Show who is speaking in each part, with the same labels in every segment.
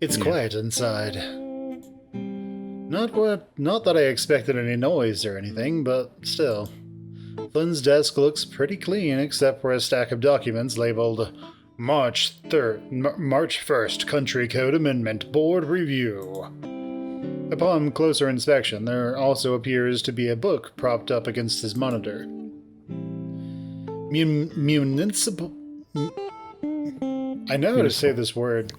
Speaker 1: It's
Speaker 2: Yeah.
Speaker 1: quiet inside. Not that I expected any noise or anything, but still. Flynn's desk looks pretty clean except for a stack of documents labeled March 1st Country Code Amendment Board Review. Upon closer inspection, there also appears to be a book propped up against his monitor. Municipal... I know how to say this word.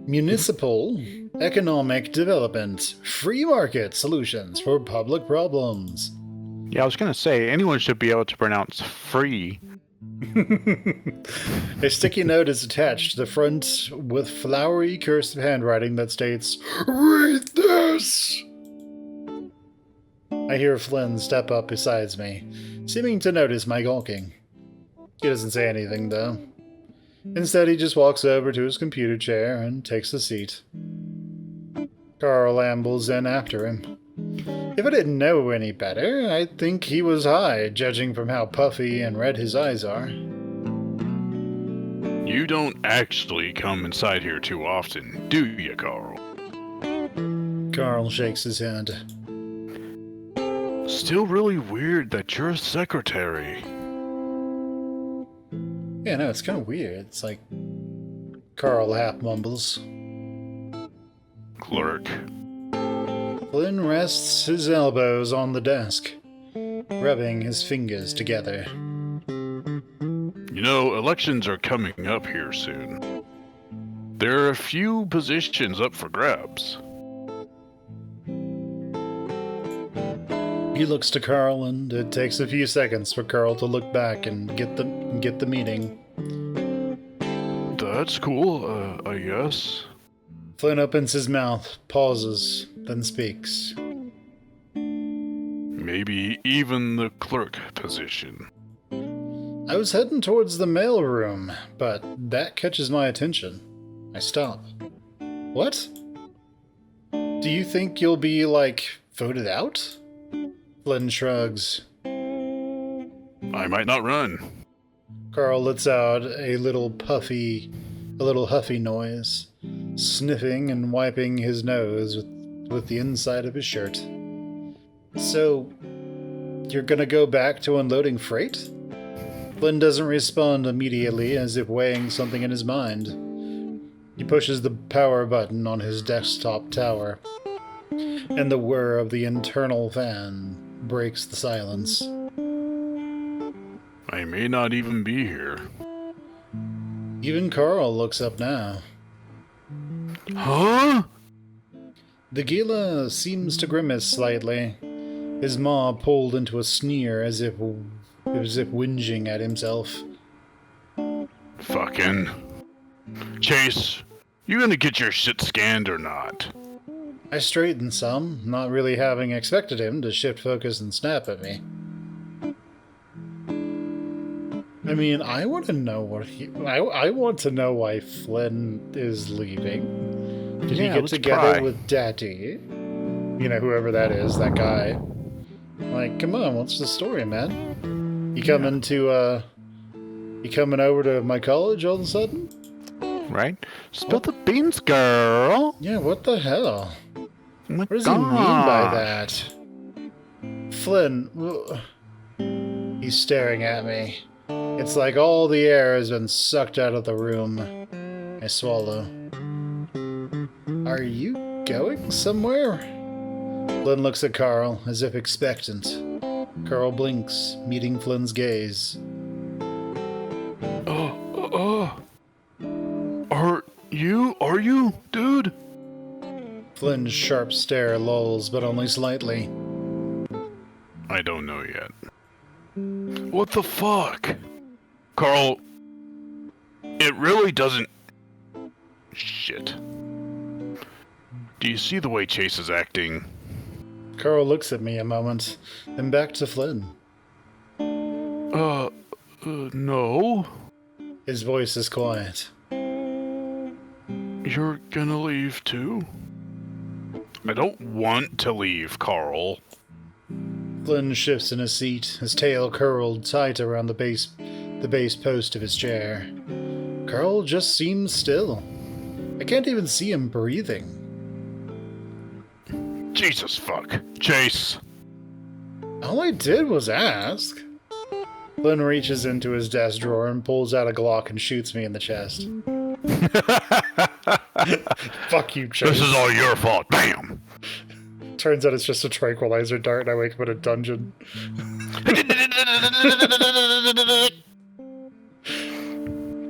Speaker 1: Municipal Economic Development. Free market solutions for public problems.
Speaker 2: Yeah, I was gonna say, anyone should be able to pronounce free.
Speaker 1: A sticky note is attached to the front with flowery cursive handwriting that states, "Read this!" I hear Flynn step up beside me, seeming to notice my gawking. He doesn't say anything, though. Instead, he just walks over to his computer chair and takes a seat. Carl ambles in after him. If I didn't know any better, I'd think he was high, judging from how puffy and red his eyes are.
Speaker 3: You don't actually come inside here too often, do you, Carl?
Speaker 1: Carl shakes his head.
Speaker 3: Still really weird that you're a secretary.
Speaker 1: Yeah, no, it's kind of weird. It's like... Carl half mumbles.
Speaker 3: Clerk.
Speaker 1: Flynn rests his elbows on the desk, rubbing his fingers together.
Speaker 3: You know, elections are coming up here soon. There are a few positions up for grabs.
Speaker 1: He looks to Carl, and it takes a few seconds for Carl to look back and get the meaning.
Speaker 3: That's cool, I guess.
Speaker 1: Flynn opens his mouth, pauses, then speaks.
Speaker 3: Maybe even the clerk position.
Speaker 1: I was heading towards the mail room, but that catches my attention. I stop. What? Do you think you'll be, voted out? Flynn shrugs.
Speaker 3: I might not run.
Speaker 1: Carl lets out a little huffy noise, sniffing and wiping his nose with the inside of his shirt. So, you're gonna go back to unloading freight? Flynn doesn't respond immediately, as if weighing something in his mind. He pushes the power button on his desktop tower, and the whir of the internal fan breaks the silence.
Speaker 3: I may not even be here.
Speaker 1: Even Carl looks up now.
Speaker 3: Huh?
Speaker 1: The Gila seems to grimace slightly, his maw pulled into a sneer as if whinging at himself.
Speaker 3: Fucking. Chase, you gonna get your shit scanned or not?
Speaker 1: I straighten some, not really having expected him to shift focus and snap at me. I mean, I want to know I want to know why Flynn is leaving. Did he get together with Daddy? You know, whoever that is, that guy. Like, come on, what's the story, man? You coming over to my college all of a sudden?
Speaker 2: Right? Spill the beans, girl!
Speaker 1: Yeah, what the hell?
Speaker 2: What
Speaker 1: does he mean by that? Flynn, he's staring at me. It's like all the air has been sucked out of the room. I swallow. Are you going somewhere? Flynn looks at Carl, as if expectant. Carl blinks, meeting Flynn's gaze.
Speaker 3: Are you, dude?
Speaker 1: Flynn's sharp stare lulls, but only slightly.
Speaker 3: I don't know yet. What the fuck? Carl, it really doesn't... Shit. Do you see the way Chase is acting?
Speaker 1: Carl looks at me a moment, then back to Flynn.
Speaker 3: No.
Speaker 1: His voice is quiet.
Speaker 3: You're gonna leave too? I don't want to leave, Carl.
Speaker 1: Flynn shifts in his seat, his tail curled tight around the base post of his chair. Carl just seems still. I can't even see him breathing.
Speaker 3: Jesus fuck. Chase.
Speaker 1: All I did was ask. Flynn reaches into his desk drawer and pulls out a Glock and shoots me in the chest. Fuck you, Chase.
Speaker 3: This is all your fault. Bam!
Speaker 1: Turns out it's just a tranquilizer dart and I wake up in a dungeon.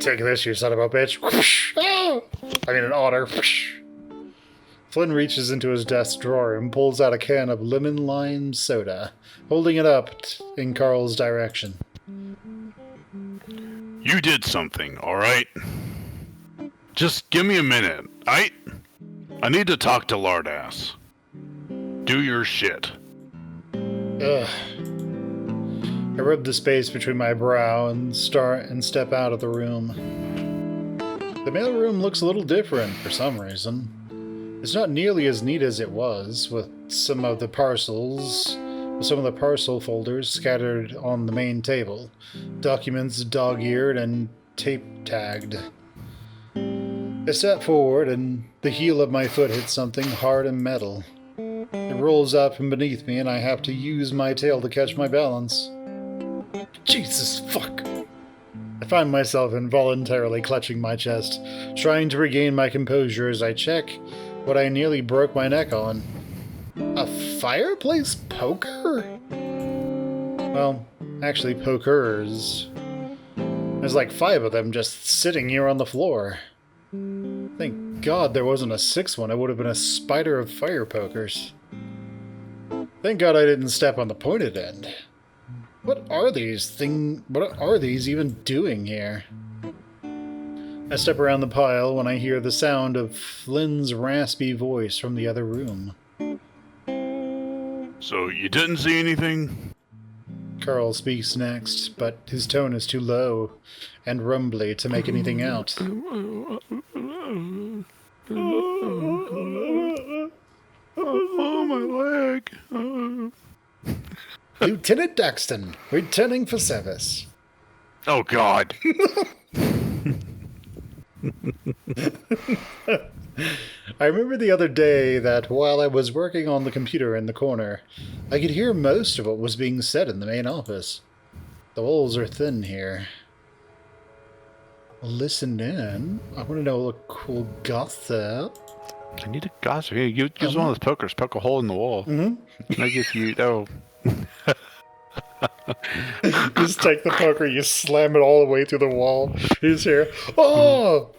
Speaker 1: Take this, you son of a bitch. I mean an otter. Flynn reaches into his desk drawer and pulls out a can of lemon lime soda, holding it up in Carl's direction.
Speaker 3: You did something, alright? Just give me a minute, I need to talk to Lardass. Do your shit.
Speaker 1: Ugh. I rub the space between my brow and step out of the room. The mailroom looks a little different for some reason. It's not nearly as neat as it was, with some of the parcel folders scattered on the main table, documents dog-eared and tape-tagged. I step forward, and the heel of my foot hits something hard and metal. It rolls up from beneath me, and I have to use my tail to catch my balance. Jesus fuck! I find myself involuntarily clutching my chest, trying to regain my composure as I check what I nearly broke my neck on. A fireplace poker? Well, actually pokers. There's like 5 of them just sitting here on the floor. Thank God there wasn't a 6th one. It would have been a spider of fire pokers. Thank God I didn't step on the pointed end. What are these even doing here? I step around the pile when I hear the sound of Flynn's raspy voice from the other room.
Speaker 3: So you didn't see anything?
Speaker 1: Carl speaks next, but his tone is too low and rumbly to make anything out.
Speaker 3: Oh, my leg.
Speaker 1: Lieutenant Daxton, returning for service.
Speaker 3: Oh, God.
Speaker 1: I remember the other day that while I was working on the computer in the corner, I could hear most of what was being said in the main office. The walls are thin here. Listen in. I want to know what cool gossip.
Speaker 2: I need a gossip. Here, use one of those pokers. Poke a hole in the wall.
Speaker 1: Mm-hmm.
Speaker 2: Maybe if you... Oh.
Speaker 1: Just take the poker, you slam it all the way through the wall. He's here. Oh!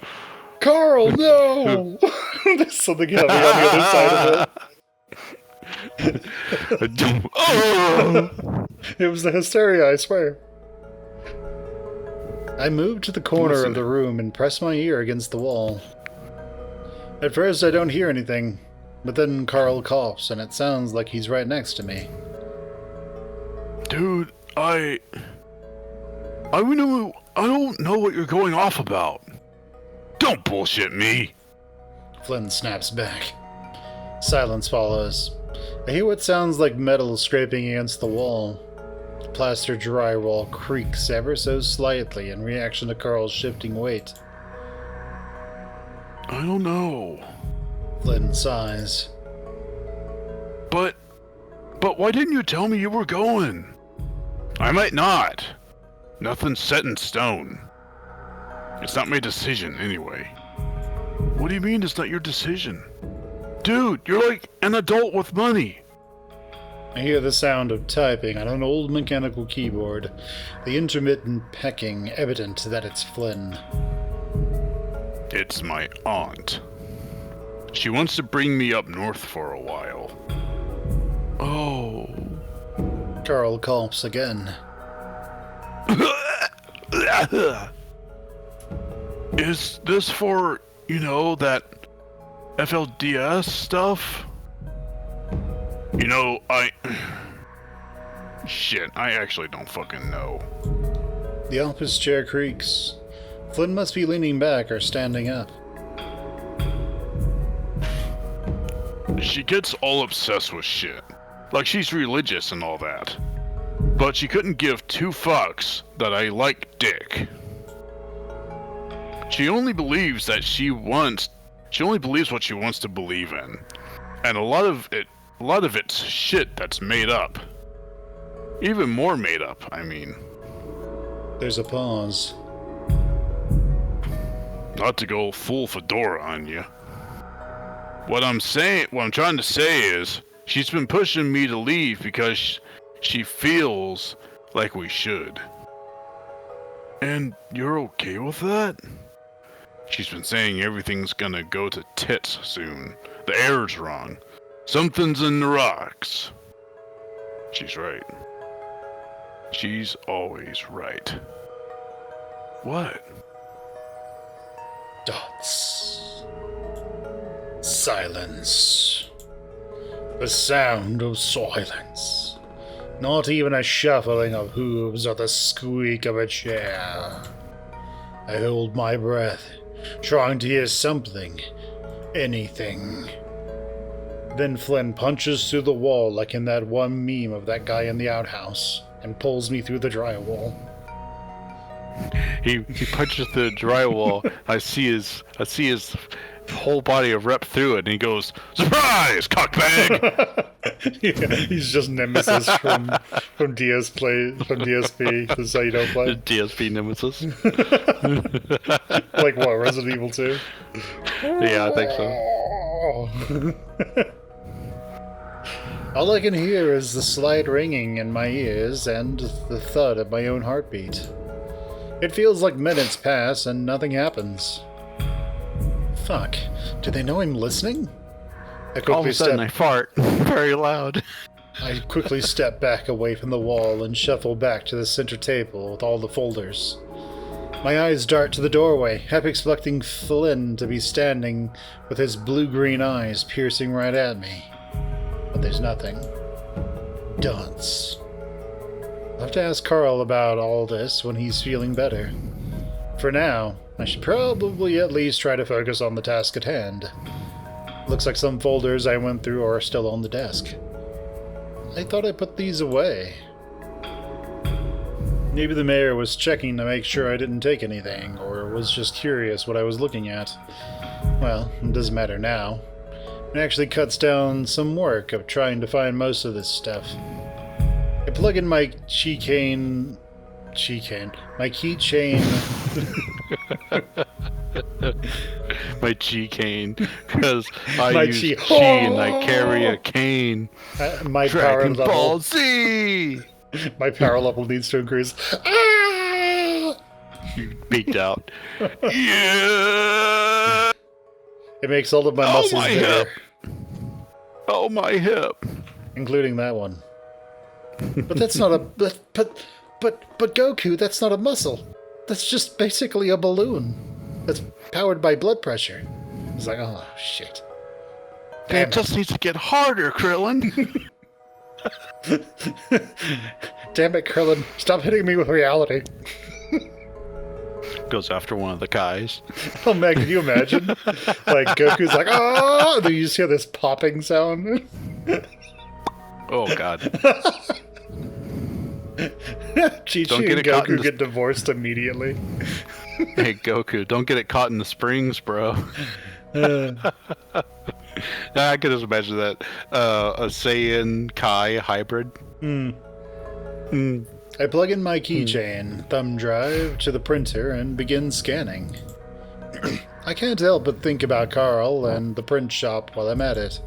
Speaker 1: Carl, no! There's something heavy on the other side of it.
Speaker 2: Oh!
Speaker 1: It was the hysteria, I swear. I move to the corner of the room and press my ear against the wall. At first I don't hear anything, but then Carl coughs and it sounds like he's right next to me.
Speaker 3: Dude, I don't know what you're going off about. Don't bullshit me.
Speaker 1: Flynn snaps back. Silence follows. I hear what sounds like metal scraping against the wall. Plaster drywall creaks ever so slightly in reaction to Carl's shifting weight.
Speaker 3: I don't know.
Speaker 1: Flynn sighs.
Speaker 3: But why didn't you tell me you were going? I might not. Nothing's set in stone. It's not my decision, anyway. What do you mean it's not your decision? Dude, you're like an adult with money.
Speaker 1: I hear the sound of typing on an old mechanical keyboard, the intermittent pecking evident that it's Flynn.
Speaker 3: It's my aunt. She wants to bring me up north for a while. Oh.
Speaker 1: Carl coughs again.
Speaker 3: Is this for, that FLDS stuff? Shit, I actually don't fucking know.
Speaker 1: The office chair creaks. Flynn must be leaning back or standing up.
Speaker 3: She gets all obsessed with shit. Like she's religious and all that. But she couldn't give 2 fucks that I like dick. She only believes that she wants She only believes what she wants to believe in. And a lot of it's shit that's made up. Even more made up, I mean.
Speaker 1: There's a pause.
Speaker 3: Not to go full fedora on you. What I'm trying to say is, she's been pushing me to leave because she feels like we should. And you're okay with that? She's been saying everything's gonna go to tits soon. The air's wrong. Something's in the rocks. She's right. She's always right. What?
Speaker 1: Dots. Silence. The sound of silence. Not even a shuffling of hooves or the squeak of a chair. I hold my breath, trying to hear something. Anything. Then Flynn punches through the wall like in that one meme of that guy in the outhouse, and pulls me through the drywall.
Speaker 2: He punches the drywall. I see his whole body of rep through it, and he goes, "Surprise, cockbag!"
Speaker 1: Yeah, he's just Nemesis from DSP. This is how you don't play.
Speaker 2: DSP Nemesis.
Speaker 1: Like what, Resident Evil 2?
Speaker 2: Yeah, I think so.
Speaker 1: All I can hear is the slight ringing in my ears and the thud of my own heartbeat. It feels like minutes pass and nothing happens. Fuck. Do they know I'm listening?
Speaker 2: All of a sudden I fart very loud.
Speaker 1: I quickly step back away from the wall and shuffle back to the center table with all the folders. My eyes dart to the doorway, half expecting Flynn to be standing with his blue-green eyes piercing right at me. But there's nothing. Dots. I'll have to ask Carl about all this when he's feeling better. For now, I should probably at least try to focus on the task at hand. Looks like some folders I went through are still on the desk. I thought I put these away. Maybe the mayor was checking to make sure I didn't take anything, or was just curious what I was looking at. Well, it doesn't matter now. It actually cuts down some work of trying to find most of this stuff. I plug in my keychain,
Speaker 2: My G-cane, because I
Speaker 1: My
Speaker 2: use
Speaker 1: G-
Speaker 2: G and I carry a cane.
Speaker 1: My power
Speaker 2: Dragon
Speaker 1: level.
Speaker 2: Ball Z!
Speaker 1: My power level needs to increase. Ah!
Speaker 2: You beaked out.
Speaker 3: Yeah!
Speaker 1: It makes all of my muscles
Speaker 3: my
Speaker 1: bigger,
Speaker 3: hip. Oh, my hip.
Speaker 1: including that one. But that's not a but Goku, that's not a muscle. That's just basically a balloon. That's powered by blood pressure. It's like, oh shit.
Speaker 2: It just needs to get harder, Krillin.
Speaker 1: Damn it, Krillin. Stop hitting me with reality.
Speaker 2: Goes after one of the guys.
Speaker 1: Oh man, can you imagine? Like Goku's like, oh, and then you just hear this popping sound.
Speaker 2: Oh god.
Speaker 1: Chi-Chi and Goku get divorced immediately.
Speaker 2: Hey Goku, don't get it caught in the springs, bro. I could just imagine that. A Saiyan Kai hybrid.
Speaker 1: I plug in my keychain, thumb drive, to the printer and begin scanning. I can't help but think about Carl and the print shop while I'm at it.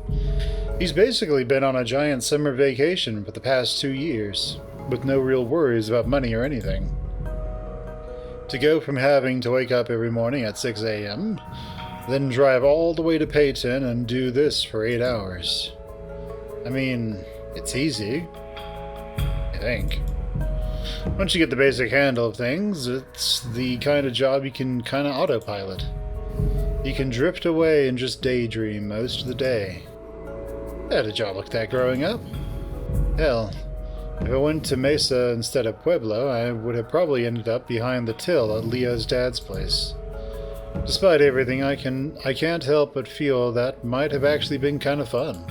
Speaker 1: He's basically been on a giant summer vacation for the past 2 years, with no real worries about money or anything. To go from having to wake up every morning at 6 a.m., then drive all the way to Peyton and do this for 8 hours. I mean, it's easy. I think. Once you get the basic handle of things, it's the kind of job you can kind of autopilot. You can drift away and just daydream most of the day. I had a job like that growing up. Hell, if I went to Mesa instead of Pueblo, I would have probably ended up behind the till at Leo's dad's place. Despite everything, I can't help but feel that might have actually been kind of fun.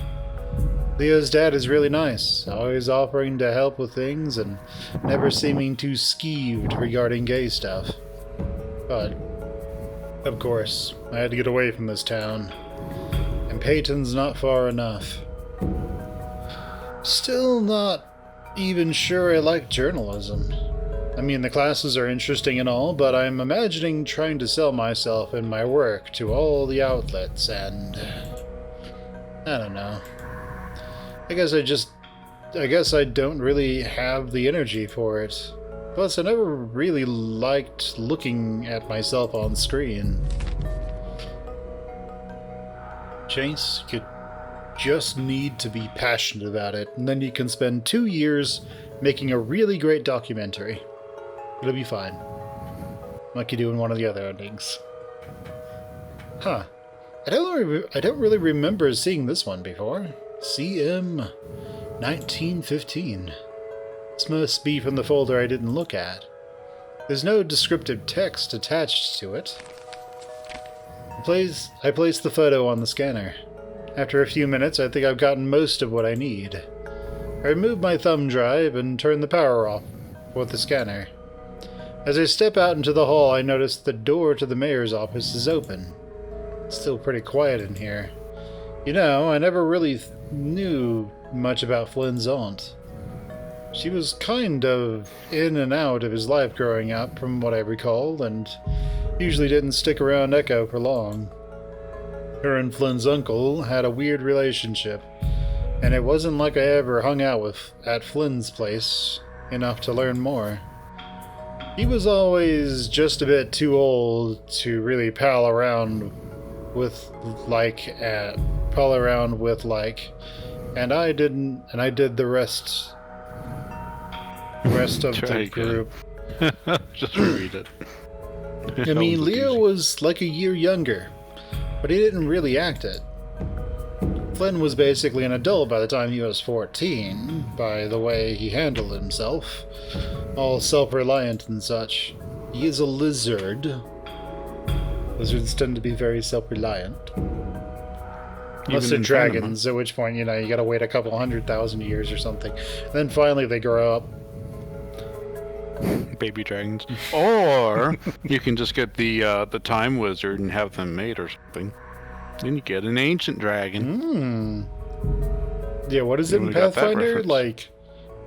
Speaker 1: Leo's dad is really nice, always offering to help with things and never seeming too skeeved regarding gay stuff. But Of course, I had to get away from this town. And Peyton's not far enough. Still not even sure I like journalism. I mean, the classes are interesting and all, but I'm imagining trying to sell myself and my work to all the outlets, and I don't know. I guess I don't really have the energy for it. Plus, I never really liked looking at myself on screen. Chase, you just need to be passionate about it, and then you can spend 2 years making a really great documentary. It'll be fine. Like you do in one of the other endings. Huh. I don't really remember seeing this one before. CM 1915. This must be from the folder I didn't look at. There's no descriptive text attached to it. I placed the photo on the scanner. After a few minutes, I think I've gotten most of what I need. I removed my thumb drive and turned the power off with the scanner. As I step out into the hall, I notice the door to the mayor's office is open. It's still pretty quiet in here. You know, I never really knew much about Flynn's aunt. She was kind of in and out of his life growing up, from what I recall, and usually didn't stick around Echo for long. Her and Flynn's uncle had a weird relationship, and it wasn't like I ever hung out at Flynn's place enough to learn more. He was always just a bit too old to really pal around with, and I didn't, and I did the rest of the group.
Speaker 2: Just read it.
Speaker 1: I mean, Leo was like a year younger, but he didn't really act it. Flynn was basically an adult by the time he was 14, by the way he handled himself, all self-reliant and such. He is a lizard. Lizards tend to be very self-reliant. Unless they're dragons, at which point, you know, you gotta wait a couple 100,000 years or something. And then finally they grow up.
Speaker 2: Baby dragons. Or you can just get the time wizard and have them mate or something. Then you get an ancient dragon.
Speaker 1: Yeah, what is it in
Speaker 2: We got that
Speaker 1: Pathfinder?
Speaker 2: reference.
Speaker 1: Like,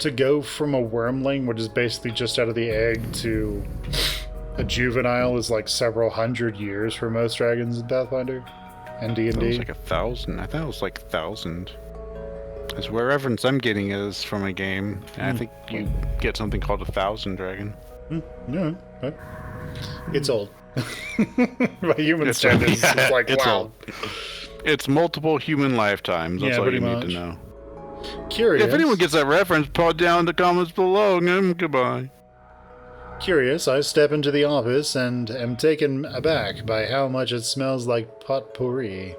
Speaker 1: to go from a wormling, which is basically just out of the egg, to a juvenile is like several hundred years for most dragons in Pathfinder and
Speaker 2: It was
Speaker 1: D&D.
Speaker 2: like 1,000. I thought it was like 1,000. That's where reference I'm getting is from a game. And I think you get something called 1,000 dragon.
Speaker 1: Yeah, okay. It's old. By human
Speaker 2: It's-
Speaker 1: standards,
Speaker 2: yeah,
Speaker 1: it's like,
Speaker 2: it's
Speaker 1: wow.
Speaker 2: old. It's multiple human lifetimes. That's
Speaker 1: Yeah,
Speaker 2: all
Speaker 1: pretty
Speaker 2: you need
Speaker 1: much.
Speaker 2: to know.
Speaker 1: Curious.
Speaker 2: If anyone gets that reference, put down in the comments below. Goodbye.
Speaker 1: Curious, I step into the office and am taken aback by how much it smells like potpourri.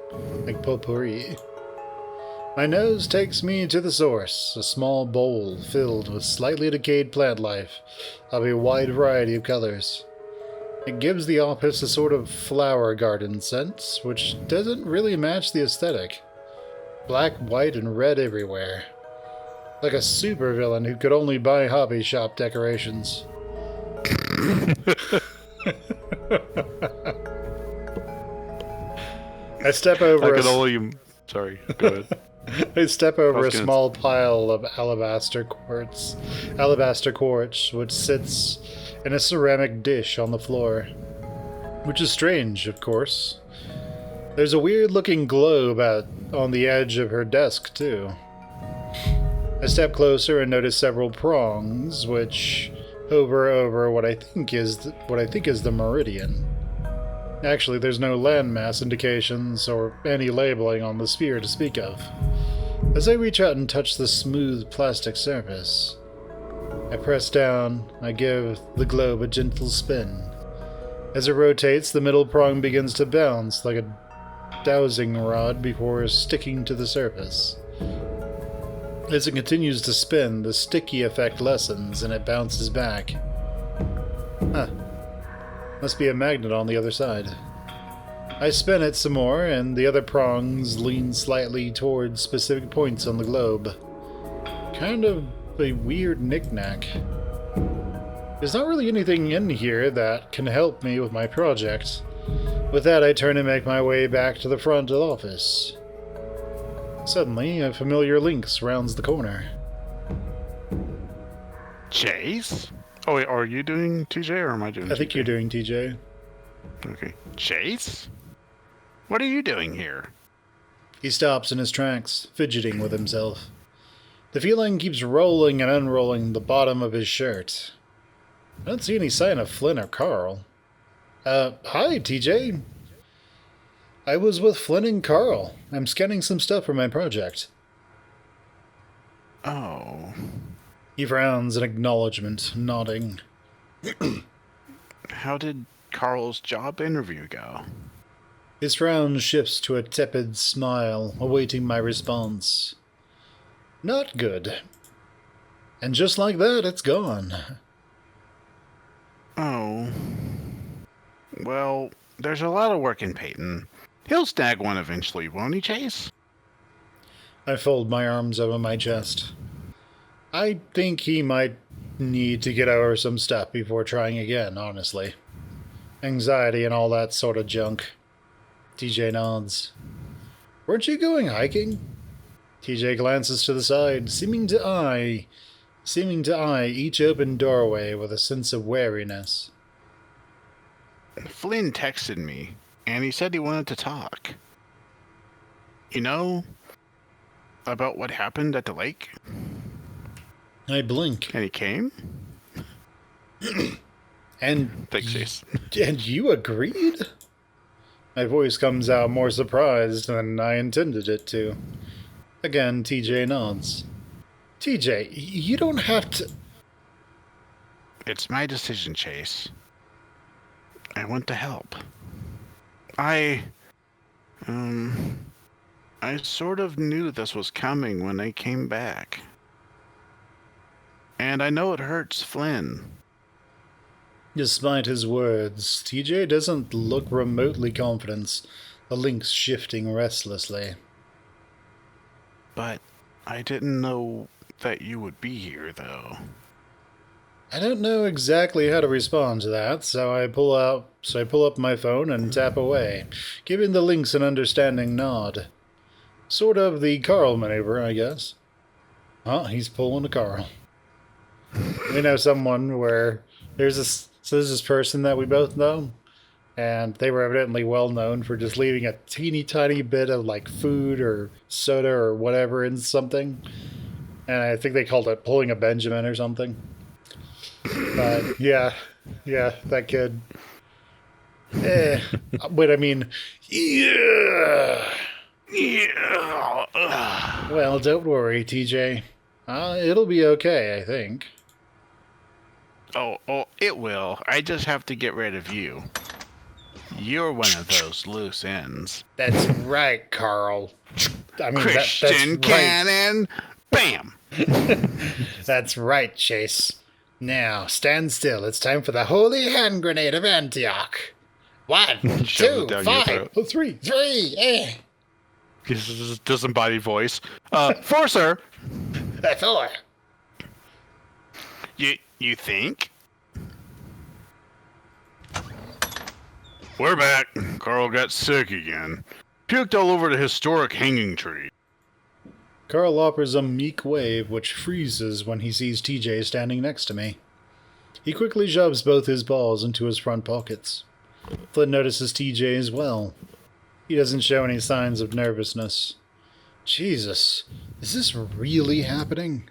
Speaker 1: Like potpourri. My nose takes me to the source, a small bowl filled with slightly decayed plant life of a wide variety of colors. It gives the office a sort of flower garden sense, which doesn't really match the aesthetic. Black, white, and red everywhere. Like a supervillain who could only buy hobby shop decorations. I step over
Speaker 2: Sorry, go ahead.
Speaker 1: I step over
Speaker 2: I
Speaker 1: a
Speaker 2: was gonna-
Speaker 1: small pile of alabaster quartz, which sits in a ceramic dish on the floor. Which is strange, of course. There's a weird-looking globe on the edge of her desk, too. I step closer and notice several prongs, which hover over what I think is the meridian. Actually, there's no landmass indications or any labeling on the sphere to speak of. As I reach out and touch the smooth plastic surface, I press down, I give the globe a gentle spin. As it rotates, the middle prong begins to bounce like a dowsing rod before sticking to the surface. As it continues to spin, the sticky effect lessens and it bounces back. Huh. Must be a magnet on the other side. I spin it some more, and the other prongs lean slightly towards specific points on the globe. Kind of a weird knick-knack. There's not really anything in here that can help me with my project, With that, I turn and make my way back to the front office. Suddenly, a familiar lynx rounds the corner.
Speaker 2: Chase? Oh, wait, are you doing TJ or am I doing
Speaker 1: I think
Speaker 2: TJ?
Speaker 1: you're doing TJ.
Speaker 2: Okay. Chase? What are you doing here?
Speaker 1: He stops in his tracks, fidgeting with himself. The feeling keeps rolling and unrolling the bottom of his shirt. I don't see any sign of Flynn or Carl. Hi, TJ. I was with Flynn and Carl. I'm scanning some stuff for my project.
Speaker 2: Oh.
Speaker 1: He frowns in acknowledgement, nodding.
Speaker 2: How did Carl's job interview go?
Speaker 1: His frown shifts to a tepid smile, awaiting my response. Not good. And just like that, it's gone.
Speaker 2: Oh. Well, there's a lot of work in Peyton. He'll snag one eventually, won't he, Chase?
Speaker 1: I fold my arms over my chest. I think he might need to get over some stuff before trying again, honestly. Anxiety and all that sort of junk. TJ nods. Weren't you going hiking? TJ glances to the side, seeming to eye each open doorway with a sense of wariness.
Speaker 2: Flynn texted me, and he said he wanted to talk. You know, about what happened at the lake?
Speaker 1: I blink.
Speaker 2: And he came?
Speaker 1: And
Speaker 2: Thanks, Chase.
Speaker 1: And you agreed? My voice comes out more surprised than I intended it to. Again, TJ nods. TJ, you don't have to...
Speaker 2: It's my decision, Chase. I want to help. I sort of knew this was coming when I came back. And I know it hurts Flynn.
Speaker 1: Despite his words, TJ doesn't look remotely confident, the lynx shifting restlessly.
Speaker 2: But I didn't know that you would be here, though.
Speaker 1: I don't know exactly how to respond to that, so I pull up my phone and tap away, giving the lynx an understanding nod. Sort of the Carl maneuver, I guess. Huh, he's pulling a Carl. We know someone where there's this person that we both know, and they were evidently well known for just leaving a teeny tiny bit of like food or soda or whatever in something. And I think they called it pulling a Benjamin or something. But yeah, that kid. But I mean, yeah. Well, don't worry, TJ. It'll be okay, I think.
Speaker 2: Oh, it will. I just have to get rid of you. You're one of those loose ends.
Speaker 1: That's right, Carl. I mean,
Speaker 2: Christian
Speaker 1: that's
Speaker 2: cannon! Bam!
Speaker 1: That's right, Chase. Now, stand still. It's time for the holy hand grenade of Antioch. 1, 2, 5, 3, 3,
Speaker 2: This is a disembodied voice. 4, sir.
Speaker 1: 4.
Speaker 2: You think? We're back. Carl got sick again. Puked all over the historic hanging tree.
Speaker 1: Carl offers a meek wave which freezes when he sees TJ standing next to me. He quickly shoves both his balls into his front pockets. Flynn notices TJ as well. He doesn't show any signs of nervousness. Jesus, is this really happening?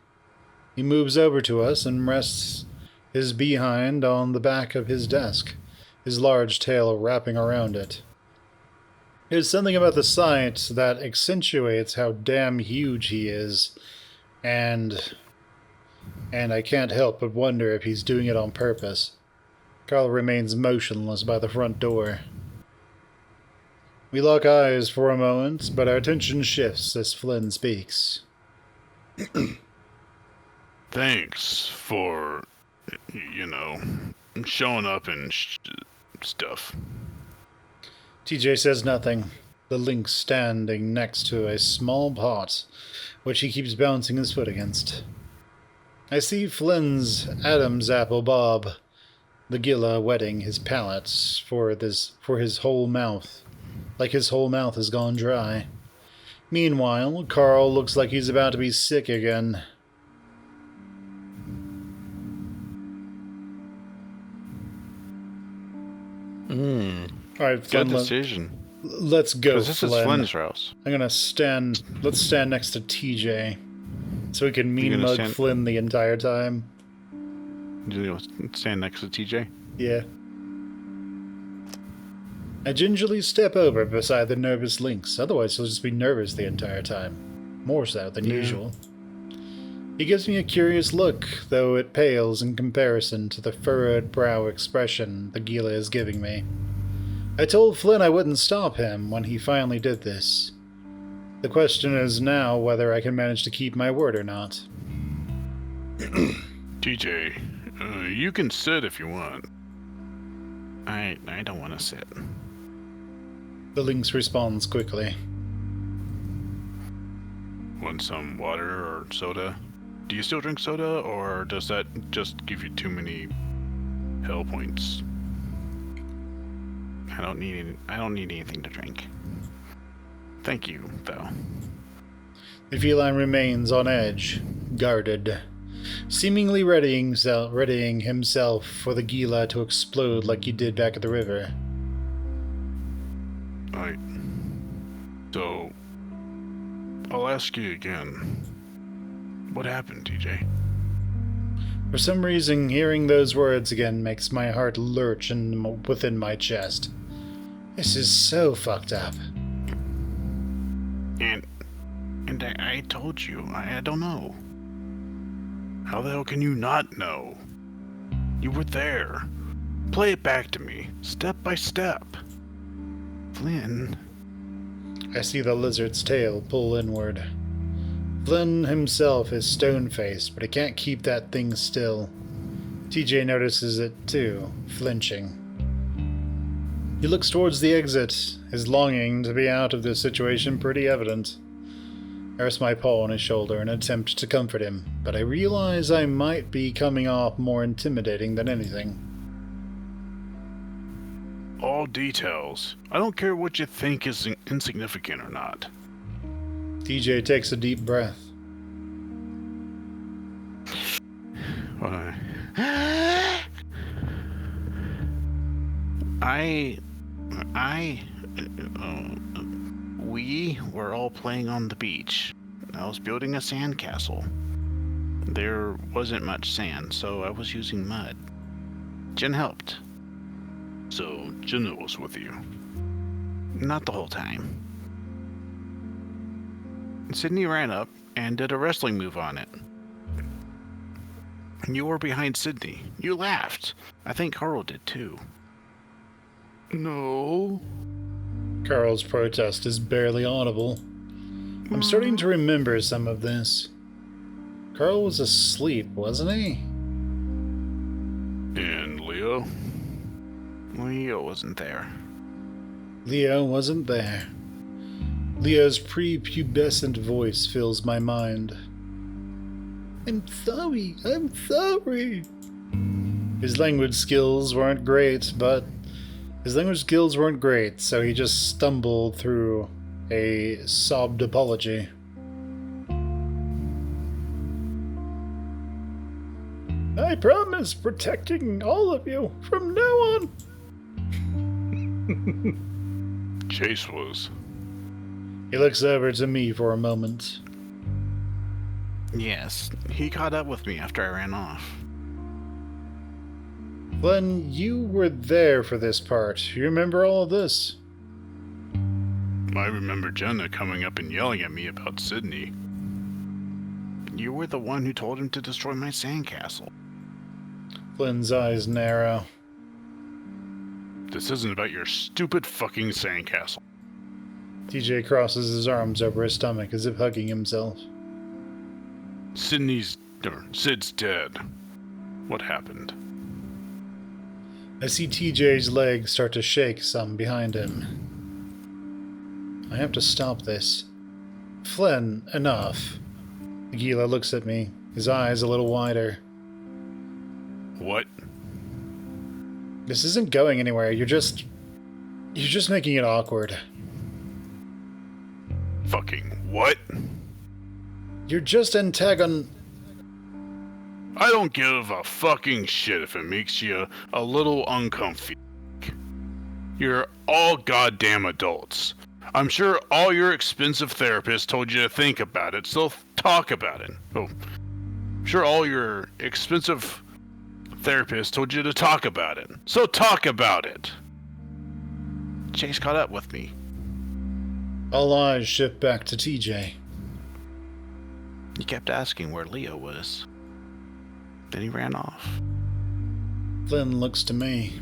Speaker 1: He moves over to us and rests his behind on the back of his desk, his large tail wrapping around it. There's something about the sight that accentuates how damn huge he is, and I can't help but wonder if he's doing it on purpose. Carl remains motionless by the front door. We lock eyes for a moment, but our attention shifts as Flynn speaks.
Speaker 3: Thanks for, showing up and stuff.
Speaker 1: TJ says nothing, the lynx standing next to a small pot, which he keeps bouncing his foot against. I see Flynn's Adam's apple bob, the Gila wetting his palate for his whole mouth, like his whole mouth has gone dry. Meanwhile, Carl looks like he's about to be sick again. Alright, Flynn,
Speaker 2: Good decision.
Speaker 1: let's go,
Speaker 2: Because this
Speaker 1: Flynn.
Speaker 2: is Flynn's house.
Speaker 1: I'm gonna stand... Let's stand next to TJ. So we can mean mug Flynn the entire time.
Speaker 2: You stand next to TJ?
Speaker 1: Yeah. I gingerly step over beside the nervous Lynx, otherwise he'll just be nervous the entire time. More so than usual. He gives me a curious look, though it pales in comparison to the furrowed brow expression the Gila is giving me. I told Flynn I wouldn't stop him when he finally did this. The question is now whether I can manage to keep my word or not.
Speaker 3: TJ, you can sit if you want.
Speaker 2: I don't want to sit.
Speaker 1: The Lynx responds quickly.
Speaker 3: Want some water or soda? Do you still drink soda, or does that just give you too many hell points?
Speaker 2: I don't need anything to drink. Thank you, though.
Speaker 1: The feline remains on edge, guarded, seemingly readying himself for the Gila to explode like he did back at the river.
Speaker 3: Alright. So, I'll ask you again. What happened, TJ?
Speaker 1: For some reason, hearing those words again makes my heart lurch within my chest. This is so fucked up.
Speaker 2: And I told you, I don't know.
Speaker 3: How the hell can you not know? You were there. Play it back to me, step by step.
Speaker 2: Flynn.
Speaker 1: I see the lizard's tail pull inward. Flynn himself is stone-faced, but he can't keep that thing still. TJ notices it too, flinching. He looks towards the exit, his longing to be out of this situation pretty evident. I rest my paw on his shoulder in an attempt to comfort him, but I realize I might be coming off more intimidating than anything.
Speaker 3: All details. I don't care what you think is insignificant or not.
Speaker 1: TJ takes a deep breath.
Speaker 2: We were all playing on the beach. I was building a sandcastle. There wasn't much sand, so I was using mud. Jen helped.
Speaker 3: So, Jenna was with you.
Speaker 2: Not the whole time. Sydney ran up and did a wrestling move on it. You were behind Sydney. You laughed. I think Carl did too.
Speaker 3: No.
Speaker 1: Carl's protest is barely audible. I'm starting to remember some of this. Carl was asleep, wasn't he?
Speaker 3: And Leo?
Speaker 2: Leo wasn't there.
Speaker 1: Leo wasn't there. Leo's prepubescent voice fills my mind. I'm sorry. His language skills weren't great, so he just stumbled through a sobbed apology. I promise protecting all of you from now on.
Speaker 3: Chase was.
Speaker 1: He looks over to me for a moment.
Speaker 2: Yes, he caught up with me after I ran off.
Speaker 1: Flynn, you were there for this part. You remember all of this?
Speaker 3: I remember Jenna coming up and yelling at me about Sydney.
Speaker 2: You were the one who told him to destroy my sandcastle.
Speaker 1: Flynn's eyes narrow.
Speaker 3: This isn't about your stupid fucking sandcastle.
Speaker 1: TJ crosses his arms over his stomach as if hugging himself.
Speaker 3: Sid's dead. What happened?
Speaker 1: I see TJ's legs start to shake some behind him. I have to stop this. Flynn, enough. Gila looks at me, his eyes a little wider.
Speaker 3: What?
Speaker 1: This isn't going anywhere. You're just making it awkward.
Speaker 3: Fucking what?
Speaker 1: You're just antagon...
Speaker 3: I don't give a fucking shit if it makes you a little uncomfy. You're all goddamn adults. I'm sure all your expensive therapists told you to think about it, so talk about it. Oh, I'm sure all your expensive therapists told you to talk about it, so talk about it.
Speaker 2: Chase caught up with me.
Speaker 1: All eyes shift back to TJ.
Speaker 2: He kept asking where Leo was. Then he ran off.
Speaker 1: Flynn looks to me.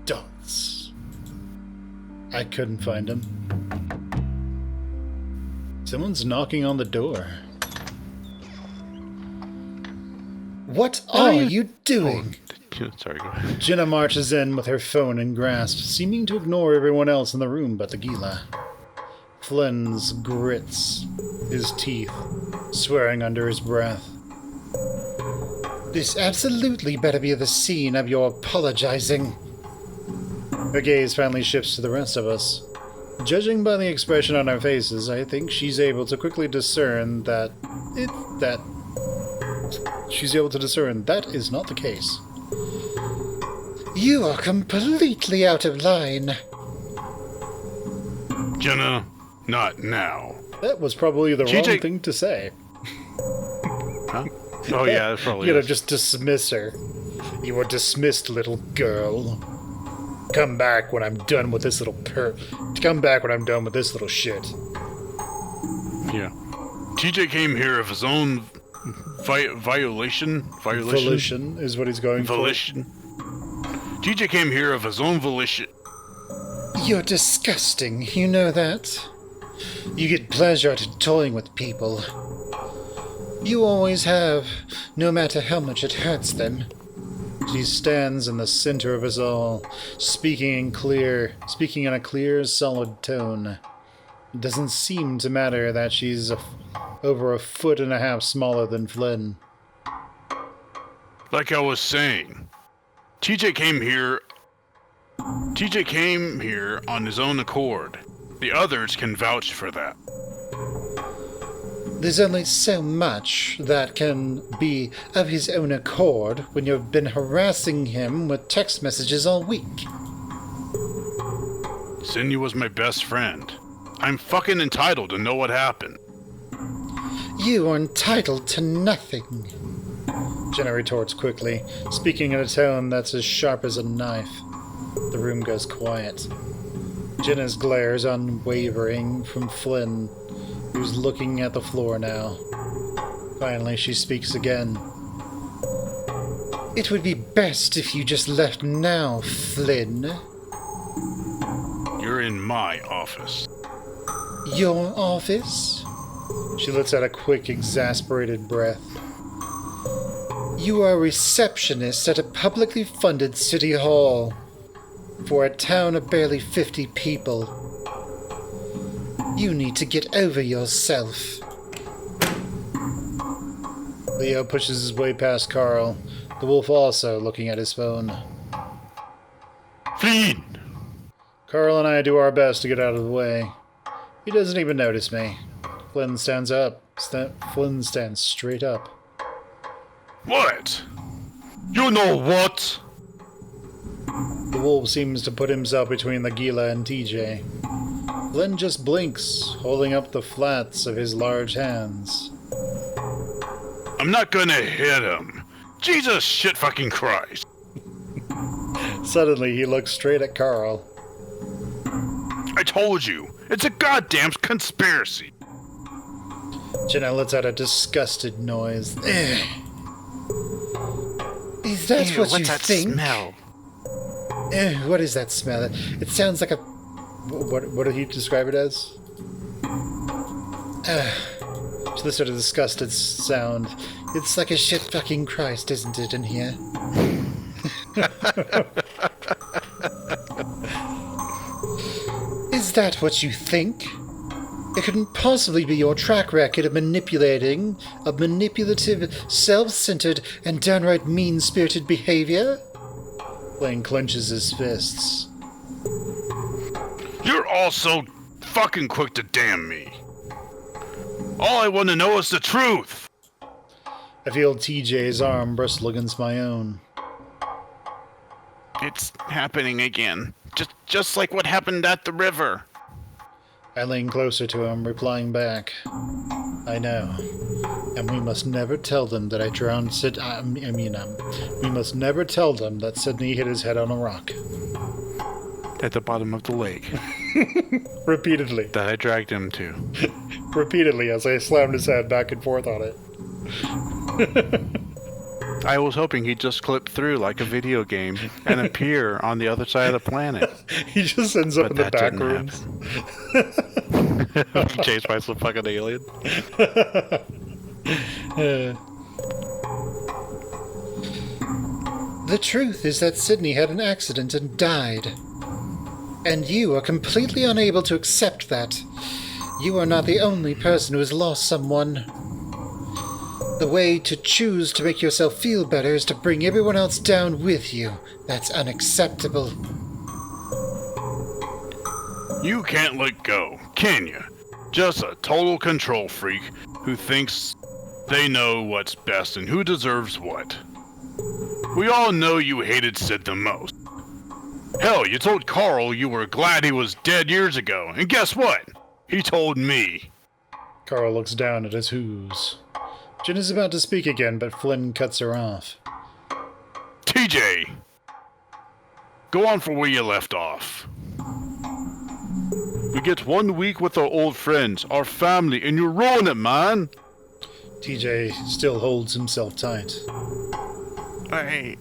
Speaker 1: Dots. I couldn't find him. Someone's knocking on the door. What are you doing?
Speaker 2: Sorry, go ahead.
Speaker 1: Jenna marches in with her phone in grasp, seeming to ignore everyone else in the room but the Gila. Flynn's grits his teeth, swearing under his breath. This absolutely better be the scene of your apologizing. Her gaze finally shifts to the rest of us. Judging by the expression on our faces, I think she's able to quickly discern that is not the case. You are completely out of line.
Speaker 3: Jenna, not now.
Speaker 1: That was probably the wrong
Speaker 3: TJ
Speaker 1: thing to say.
Speaker 2: Huh? Oh yeah, that's probably
Speaker 1: You
Speaker 2: is.
Speaker 1: just dismiss her. You are dismissed, little girl. Come back when I'm done with this little Come back when I'm done with this little shit.
Speaker 2: Yeah.
Speaker 3: TJ came here of his own volition
Speaker 1: Volition is what he's going
Speaker 3: TJ came here of his own volition.
Speaker 1: for. You're disgusting, you know that? You get pleasure out of toying with people. You always have, no matter how much it hurts them. She stands in the center of us all, speaking in a clear, solid tone. It doesn't seem to matter that she's over 1.5 feet smaller than Flynn.
Speaker 3: Like I was saying, TJ came here on his own accord. The others can vouch for that.
Speaker 1: There's only so much that can be of his own accord when you've been harassing him with text messages all week.
Speaker 3: Cindy was my best friend. I'm fucking entitled to know what happened.
Speaker 1: You are entitled to nothing. Jenna retorts quickly, speaking in a tone that's as sharp as a knife. The room goes quiet. Jenna's glare is unwavering from Flynn, who's looking at the floor now. Finally, she speaks again. It would be best if you just left now, Flynn.
Speaker 3: You're in my office.
Speaker 1: Your office? She lets out a quick, exasperated breath. You are a receptionist at a publicly funded city hall for a town of barely 50 people. You need to get over yourself. Leo pushes his way past Carl, the wolf also looking at his phone.
Speaker 3: Flynn!
Speaker 1: Carl and I do our best to get out of the way. He doesn't even notice me. Flynn stands up. Flynn stands straight up.
Speaker 3: What? You know what?
Speaker 1: The wolf seems to put himself between the Gila and TJ. Flynn just blinks, holding up the flats of his large hands.
Speaker 3: I'm not gonna hit him. Jesus shit fucking Christ.
Speaker 1: Suddenly, he looks straight at Carl.
Speaker 3: I told you, it's a goddamn conspiracy.
Speaker 1: Jenna lets out a disgusted noise. Ugh. Is that
Speaker 2: Ew,
Speaker 1: what
Speaker 2: what's
Speaker 1: you
Speaker 2: that
Speaker 1: think?
Speaker 2: smell?
Speaker 1: What is that smell? It sounds like a... What did he describe it as? She lets out a disgusted sound. It's like a shit fucking Christ, isn't it, in here? Is that what you think? It couldn't possibly be your track record of manipulative, self-centered, and downright mean-spirited behavior? Flynn clenches his fists.
Speaker 3: You're all so fucking quick to damn me. All I want to know is the truth.
Speaker 1: I feel TJ's arm bristle against my own.
Speaker 2: It's happening again. Just like what happened at the river.
Speaker 1: I lean closer to him, replying back. I know. And we must never tell them that I drowned we must never tell them that Sydney hit his head on a rock.
Speaker 2: At the bottom of the lake.
Speaker 1: Repeatedly.
Speaker 2: That I dragged him to.
Speaker 1: Repeatedly as I slammed his head back and forth on it.
Speaker 2: I was hoping he'd just clip through like a video game and appear on the other side of the planet.
Speaker 1: He just ends up in the back rooms.
Speaker 2: Chased by some fucking alien.
Speaker 1: The truth is that Sydney had an accident and died. And you are completely unable to accept that. You are not the only person who has lost someone. The way to choose to make yourself feel better is to bring everyone else down with you. That's unacceptable.
Speaker 3: You can't let go, can you? Just a total control freak who thinks they know what's best and who deserves what. We all know you hated Sid the most. Hell, you told Carl you were glad he was dead years ago, and guess what? He told me.
Speaker 1: Carl looks down at his hooves. Jen is about to speak again, but Flynn cuts her off.
Speaker 3: TJ! Go on from where you left off. We get 1 week with our old friends, our family, and you ruin it, man!
Speaker 1: TJ still holds himself tight.
Speaker 2: I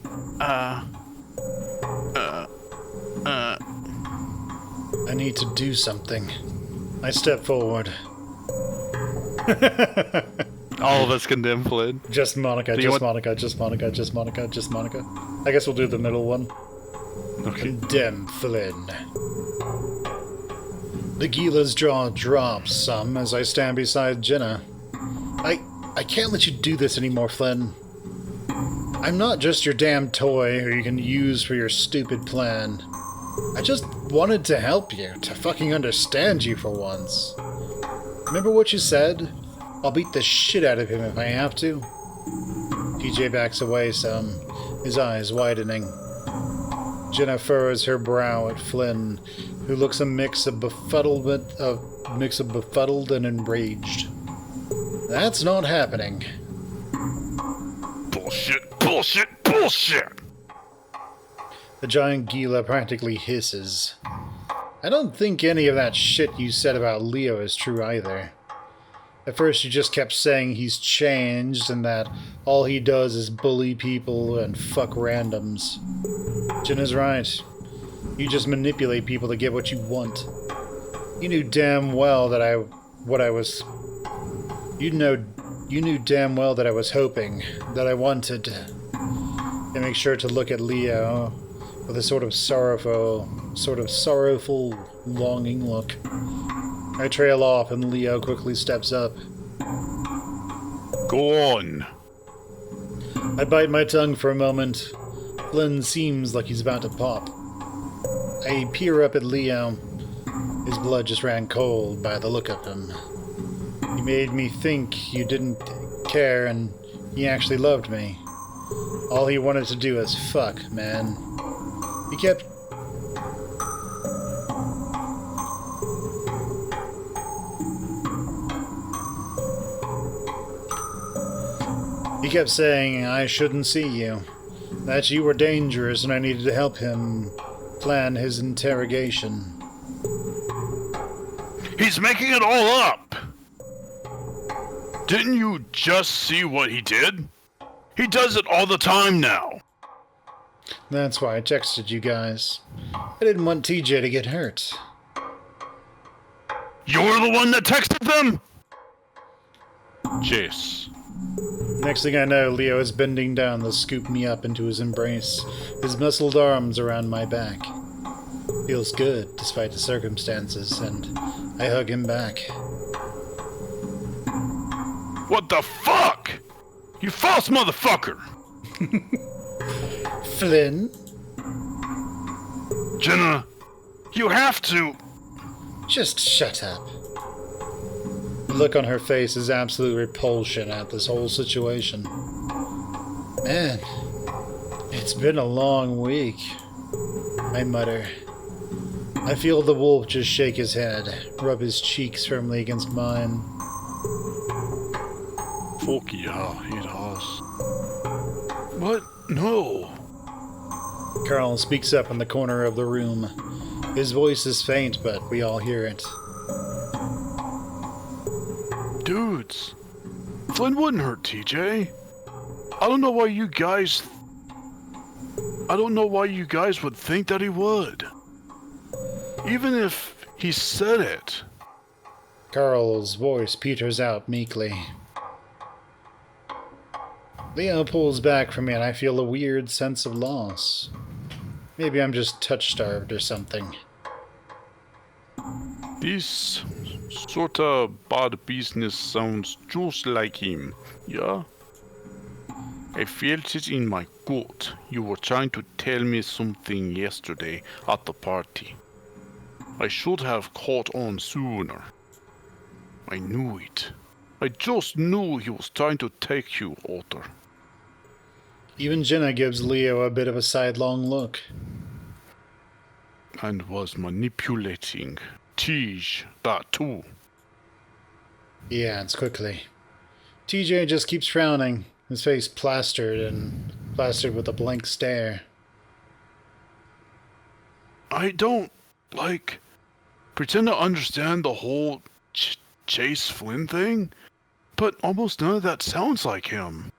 Speaker 1: need to do something. I step forward.
Speaker 2: All of us condemn Flynn.
Speaker 1: Just Monica, just Monica, just Monica, just Monica, just Monica. I guess we'll do the middle one.
Speaker 2: Okay.
Speaker 1: Condemn Flynn. The Gila's jaw drops some as I stand beside Jenna. I can't let you do this anymore, Flynn. I'm not just your damn toy who you can use for your stupid plan. I just wanted to help you, to fucking understand you for once. Remember what you said? I'll beat the shit out of him if I have to. TJ backs away some, his eyes widening. Jenna furrows her brow at Flynn, who looks a mix of befuddled and enraged. That's not happening.
Speaker 3: Bullshit, bullshit, bullshit!
Speaker 1: The giant Gila practically hisses. I don't think any of that shit you said about Leo is true either. At first you just kept saying he's changed and that all he does is bully people and fuck randoms. Jenna's right. You just manipulate people to get what you want. You knew damn well that You knew damn well that I was hoping, that I wanted to make sure to look at Leo with a sort of sorrowful, longing look. I trail off and Leo quickly steps up.
Speaker 3: Go on.
Speaker 1: I bite my tongue for a moment. Flynn seems like he's about to pop. I peer up at Leo. His blood just ran cold by the look of him. He made me think you didn't care and he actually loved me. All he wanted to do was fuck, man. He kept... He kept saying I shouldn't see you. That you were dangerous and I needed to help him plan his interrogation.
Speaker 3: He's making it all up! Didn't you just see what he did? He does it all the time now.
Speaker 1: That's why I texted you guys. I didn't want TJ to get hurt.
Speaker 3: You're the one that texted them? Chase.
Speaker 1: Next thing I know, Leo is bending down to scoop me up into his embrace, his muscled arms around my back. Feels good, despite the circumstances, and I hug him back.
Speaker 3: What the fuck? You false motherfucker!
Speaker 1: Flynn?
Speaker 3: Jenna, you have to.
Speaker 1: Just shut up. The look on her face is absolute repulsion at this whole situation. Man, it's been a long week, I mutter. I feel the wolf just shake his head, rub his cheeks firmly against mine.
Speaker 3: Fuck yeah, it has. What? No.
Speaker 1: Carl speaks up in the corner of the room. His voice is faint, but we all hear it.
Speaker 3: Dudes, Flynn wouldn't hurt TJ. I don't know why you guys would think that he would. Even if he said it.
Speaker 1: Carl's voice peters out meekly. Leo pulls back from me and I feel a weird sense of loss. Maybe I'm just touch-starved or something.
Speaker 3: This sort of bad business sounds just like him, yeah? I felt it in my gut. You were trying to tell me something yesterday at the party. I should have caught on sooner. I knew it. I just knew he was trying to take you, Otter.
Speaker 1: Even Jenna gives Leo a bit of a sidelong look.
Speaker 3: And was manipulating. Teach that too.
Speaker 1: He adds quickly. TJ just keeps frowning, his face plastered with a blank stare.
Speaker 3: I don't, pretend to understand the whole Chase Flynn thing, but almost none of that sounds like him.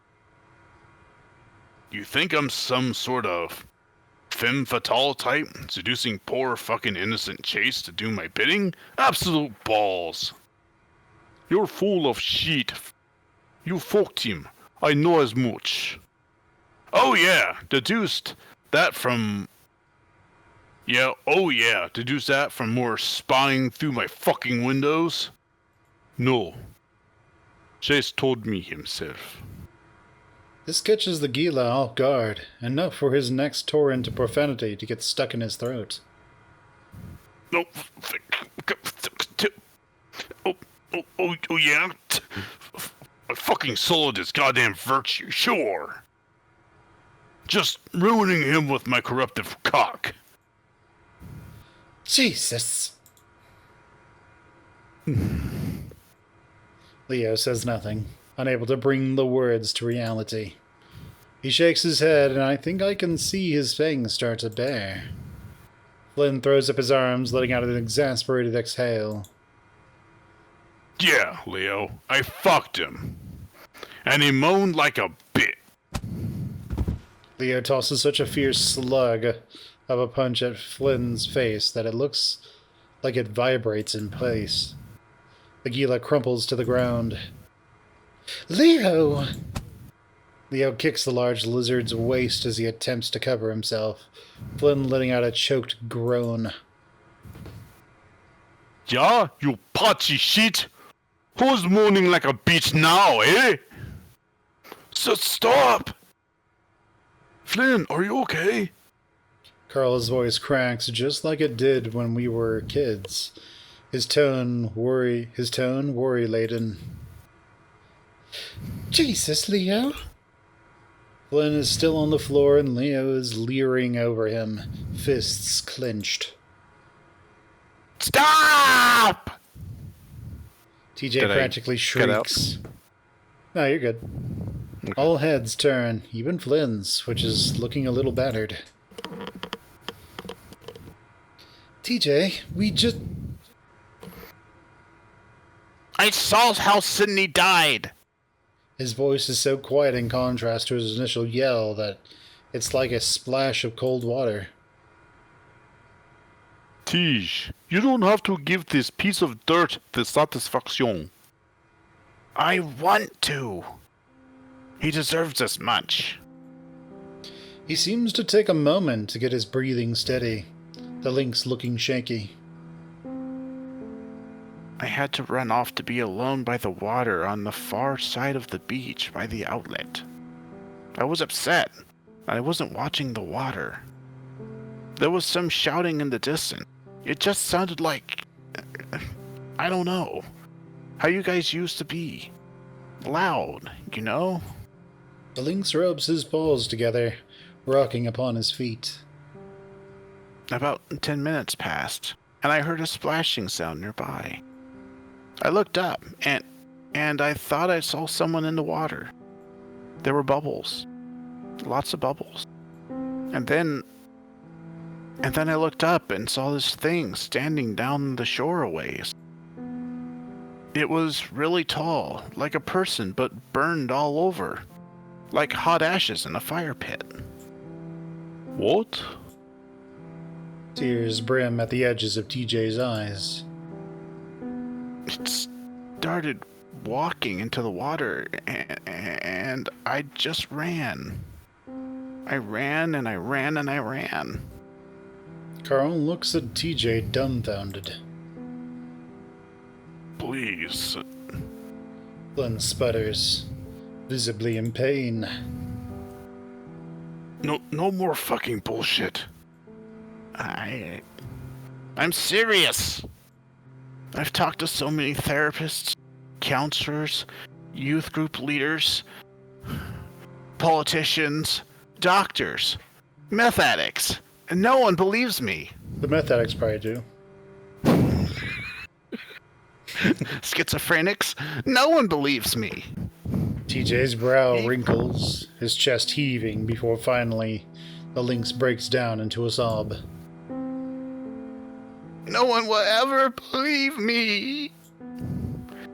Speaker 3: You think I'm some sort of femme fatale type, seducing poor fucking innocent Chase to do my bidding? Absolute balls. You're full of shit. You fucked him. I know as much. Oh yeah, deduced that from... deduced that from more spying through my fucking windows? No. Chase told me himself.
Speaker 1: This catches the Gila off guard, enough for his next torrent of profanity to get stuck in his throat.
Speaker 3: No. Oh yeah? I fucking sold his goddamn virtue, sure. Just ruining him with my corruptive cock.
Speaker 1: Jesus! Leo says nothing, unable to bring the words to reality. He shakes his head, and I think I can see his fangs start to bare. Flynn throws up his arms, letting out an exasperated exhale.
Speaker 3: Yeah, Leo, I fucked him. And he moaned like a bitch.
Speaker 1: Leo tosses such a fierce slug of a punch at Flynn's face that it looks like it vibrates in place. The Gila crumples to the ground. Leo! Leo kicks the large lizard's waist as he attempts to cover himself, Flynn letting out a choked groan.
Speaker 3: Yeah, you potty shit? Who's moaning like a bitch now, eh? So stop! Flynn, are you okay?
Speaker 1: Carl's voice cracks just like it did when we were kids. His tone worry-laden. Jesus, Leo! Flynn is still on the floor and Leo is leering over him, fists clenched.
Speaker 3: Stop!
Speaker 1: TJ practically shrieks. No, you're good. Okay. All heads turn, even Flynn's, which is looking a little battered. TJ,
Speaker 2: I saw how Sydney died.
Speaker 1: His voice is so quiet in contrast to his initial yell that it's like a splash of cold water.
Speaker 3: Tish, you don't have to give this piece of dirt the satisfaction.
Speaker 2: I want to. He deserves as much.
Speaker 1: He seems to take a moment to get his breathing steady, the lynx looking shaky.
Speaker 2: I had to run off to be alone by the water on the far side of the beach by the outlet. I was upset. I wasn't watching the water. There was some shouting in the distance. It just sounded like... I don't know. How you guys used to be. Loud, you know?
Speaker 1: The lynx rubs his paws together, rocking upon his feet.
Speaker 2: About 10 minutes passed, and I heard a splashing sound nearby. I looked up, and I thought I saw someone in the water. There were bubbles. Lots of bubbles. And then I looked up and saw this thing standing down the shore a ways. It was really tall, like a person, but burned all over. Like hot ashes in a fire pit.
Speaker 3: What?
Speaker 1: Tears brim at the edges of TJ's eyes.
Speaker 2: It started walking into the water, and I just ran. I ran and I ran and I ran.
Speaker 1: Carl looks at TJ dumbfounded.
Speaker 3: Please.
Speaker 1: Flynn sputters, visibly in pain.
Speaker 3: No more fucking bullshit.
Speaker 2: I'm serious. I've talked to so many therapists, counselors, youth group leaders, politicians, doctors, meth addicts, and no one believes me.
Speaker 1: The meth addicts probably do.
Speaker 2: Schizophrenics, no one believes me.
Speaker 1: TJ's brow wrinkles, his chest heaving before finally the lynx breaks down into a sob.
Speaker 2: No one will ever believe me.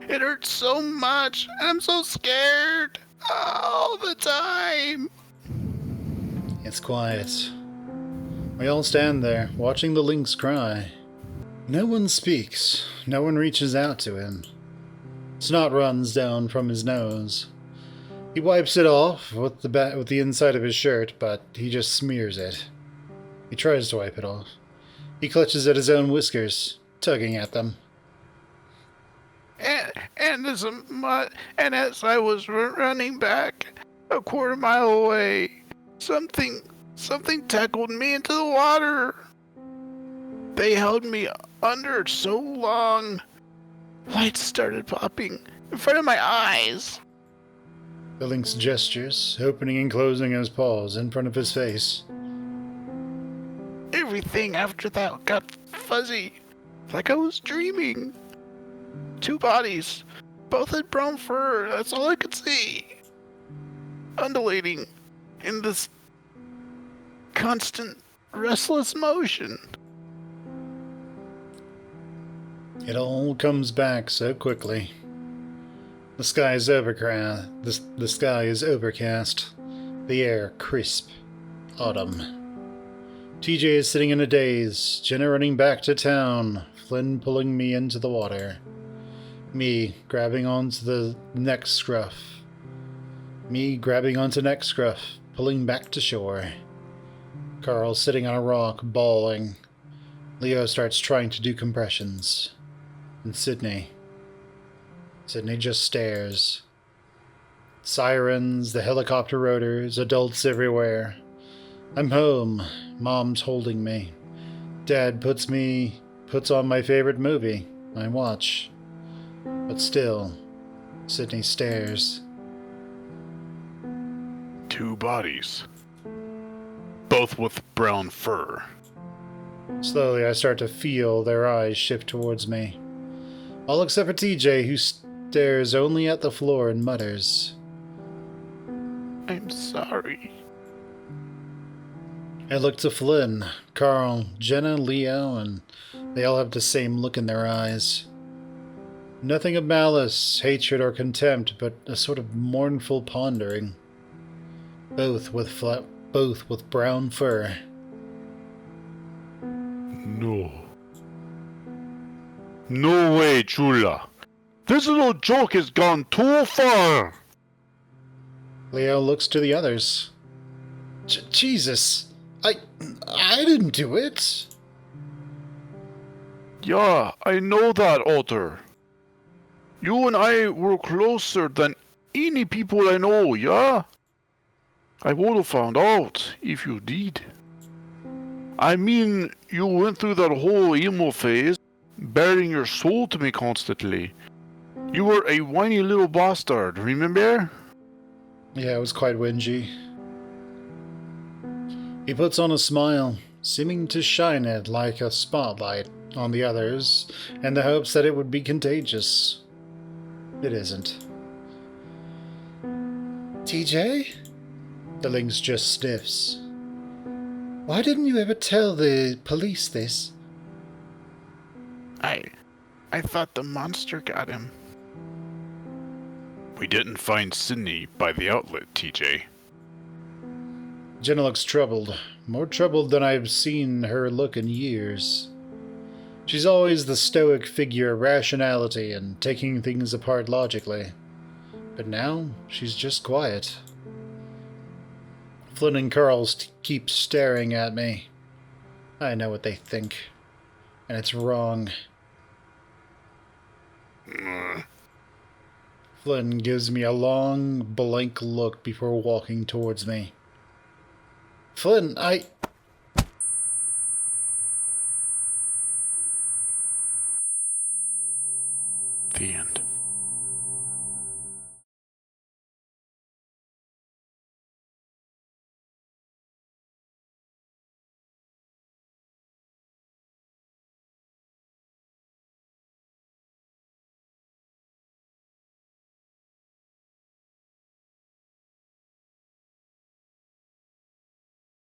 Speaker 2: It hurts so much, and I'm so scared all the time.
Speaker 1: It's quiet. We all stand there, watching the lynx cry. No one speaks. No one reaches out to him. Snot runs down from his nose. He wipes it off with the inside of his shirt, but he just smears it. He tries to wipe it off. He clutches at his own whiskers, tugging at them.
Speaker 2: And as I was running back a quarter mile away, something tackled me into the water. They held me under so long. Lights started popping in front of my eyes.
Speaker 1: The lynx gestures, opening and closing his paws in front of his face.
Speaker 2: Everything after that got fuzzy, like I was dreaming. Two bodies, both had brown fur, that's all I could see. Undulating in this constant, restless motion.
Speaker 1: It all comes back so quickly. The sky is overcast. The sky is overcast. The air crisp. Autumn. TJ is sitting in a daze. Jenna running back to town. Flynn pulling me into the water. Me grabbing onto the neck scruff. Pulling back to shore. Carl sitting on a rock, bawling. Leo starts trying to do compressions. And Sydney just stares. Sirens, the helicopter rotors, adults everywhere. I'm home. Mom's holding me. Dad puts on my favorite movie. I watch. But still, Sydney stares.
Speaker 3: Two bodies. Both with brown fur.
Speaker 1: Slowly, I start to feel their eyes shift towards me. All except for TJ, who stares only at the floor and mutters.
Speaker 2: I'm sorry.
Speaker 1: I look to Flynn, Carl, Jenna, Leo, and they all have the same look in their eyes. Nothing of malice, hatred, or contempt, but a sort of mournful pondering. Both with brown fur.
Speaker 3: No. No way, Chula. This little joke has gone too far.
Speaker 1: Leo looks to the others. Jesus, I didn't do it.
Speaker 3: Yeah, I know that, Otter. You and I were closer than any people I know, yeah? I would have found out if you did. I mean, you went through that whole emo phase, baring your soul to me constantly. You were a whiny little bastard, remember?
Speaker 1: Yeah, it was quite whingy. He puts on a smile, seeming to shine it like a spotlight on the others, in the hopes that it would be contagious. It isn't. TJ? The lynx just sniffs. Why didn't you ever tell the police this?
Speaker 2: I thought the monster got him.
Speaker 3: We didn't find Sydney by the outlet, TJ.
Speaker 1: Jenna looks troubled. More troubled than I've seen her look in years. She's always the stoic figure of rationality and taking things apart logically. But now, she's just quiet. Flynn and Carl keep staring at me. I know what they think. And it's wrong. Flynn gives me a long, blank look before walking towards me. Flynn,
Speaker 2: The end.